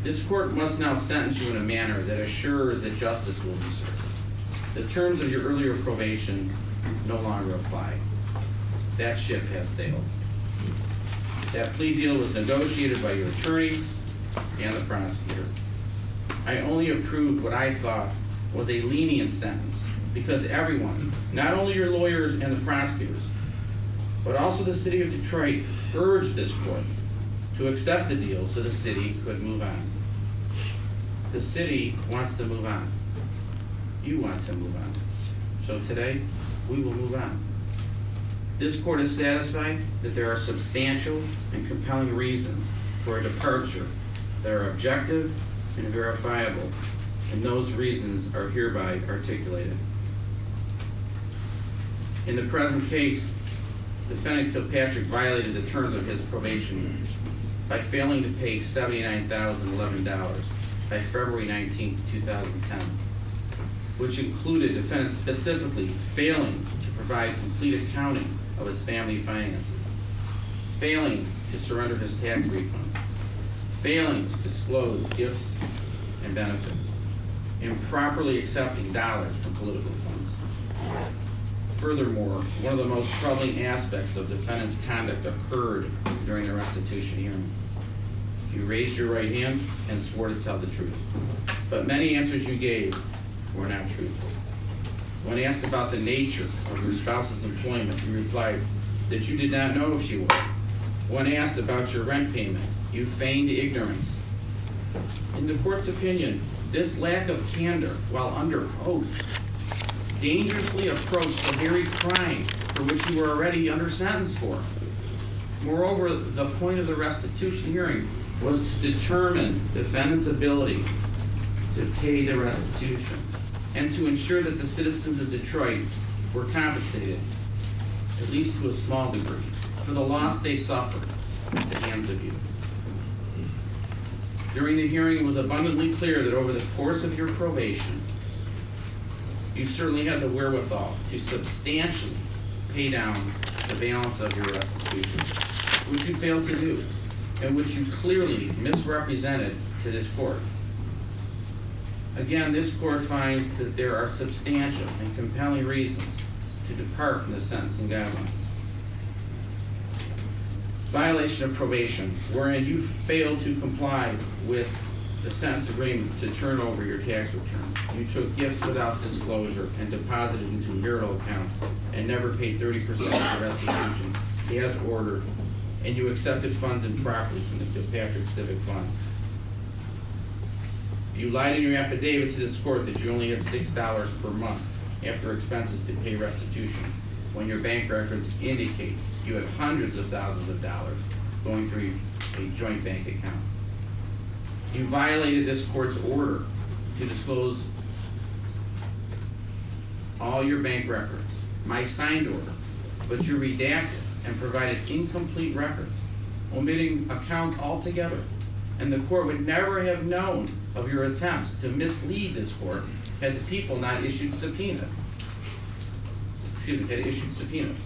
This court must now sentence you in a manner that assures that justice will be served. The terms of your earlier probation no longer apply. That ship has sailed. That plea deal was negotiated by your attorneys and the prosecutor. I only approved what I thought was a lenient sentence because everyone, not only your lawyers and the prosecutors, but also the city of Detroit, urged this court to accept the deal so the city could move on. The city wants to move on. You want to move on. So today, we will move on. This court is satisfied that there are substantial and compelling reasons for a departure that are objective and verifiable, and those reasons are hereby articulated. In the present case, defendant Kilpatrick violated the terms of his probation by failing to pay $79,011 by February 19, 2010, which included defendant specifically failing to provide complete accounting of his family finances, failing to surrender his tax refunds, failing to disclose gifts and benefits, improperly accepting dollars from political funds. Furthermore, one of the most troubling aspects of defendant's conduct occurred during the restitution hearing. You raised your right hand and swore to tell the truth, but many answers you gave were not truthful. When asked about the nature of your spouse's employment, you replied that you did not know if she was. When asked about your rent payment, you feigned ignorance. In the court's opinion, this lack of candor, while under oath, dangerously approached the very crime for which you were already under sentence for. Moreover, the point of the restitution hearing was to determine defendant's ability to pay the restitution and to ensure that the citizens of Detroit were compensated, at least to a small degree, for the loss they suffered at the hands of you. During the hearing, it was abundantly clear that over the course of your probation, you certainly had the wherewithal to substantially pay down the balance of your restitution, which you failed to do, and which you clearly misrepresented to this court. Again, this court finds that there are substantial and compelling reasons to depart from the sentencing guidelines. Violation of probation, wherein you failed to comply with the sentence agreement to turn over your tax return. You took gifts without disclosure and deposited into marital accounts and never paid 30% of the restitution as ordered, and you accepted funds improperly from the Kilpatrick Civic Fund. You lied in your affidavit to this court that you only had $6 per month after expenses to pay restitution, when your bank records indicate you had hundreds of thousands of dollars going through a joint bank account. You violated this court's order to disclose all your bank records, my signed order, but you redacted and provided incomplete records, omitting accounts altogether. And the court would never have known of your attempts to mislead this court had the people not issued subpoenas. Had issued subpoenas.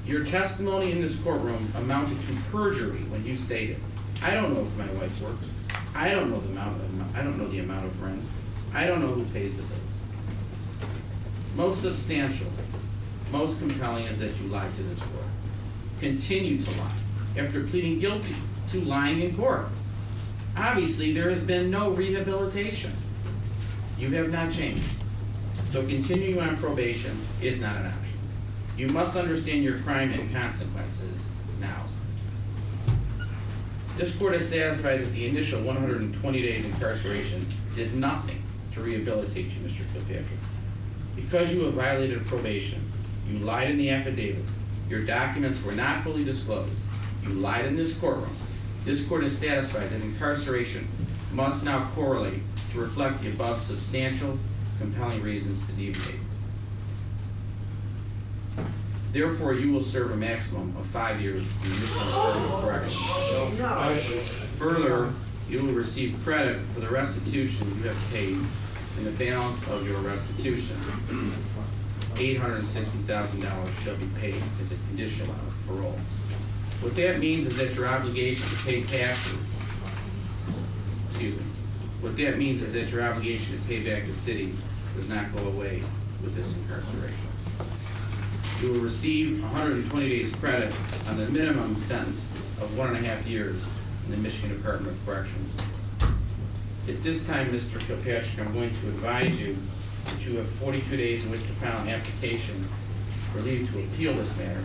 Your testimony in this courtroom amounted to perjury when you stated, I don't know if my wife works. I don't know the amount of rent. I don't know who pays the bills. Most substantial, most compelling is that you lied to this court. Continue to lie after pleading guilty to lying in court. Obviously, there has been no rehabilitation. You have not changed. So continuing on probation is not an option. You must understand your crime and consequences now. This court is satisfied that the initial 120 days incarceration did nothing to rehabilitate you, Mr. Kilpatrick. Because you have violated probation, you lied in the affidavit, your documents were not fully disclosed, you lied in this courtroom. This court is satisfied that incarceration must now correlate to reflect the above substantial, compelling reasons to deviate. Therefore, you will serve a maximum of 5 years in service correction. Further, you will receive credit for the restitution you have paid in the balance of your restitution. $860,000 shall be paid as a condition of parole. What that means is that your obligation to pay taxes excuse me. What that means is that your obligation to pay back the city does not go away with this incarceration. You will receive 120 days credit on the minimum sentence of 1.5 years in the Michigan Department of Corrections. At this time, Mr. Kilpatrick, I'm going to advise you that you have 42 days in which to file an application for leave to appeal this matter.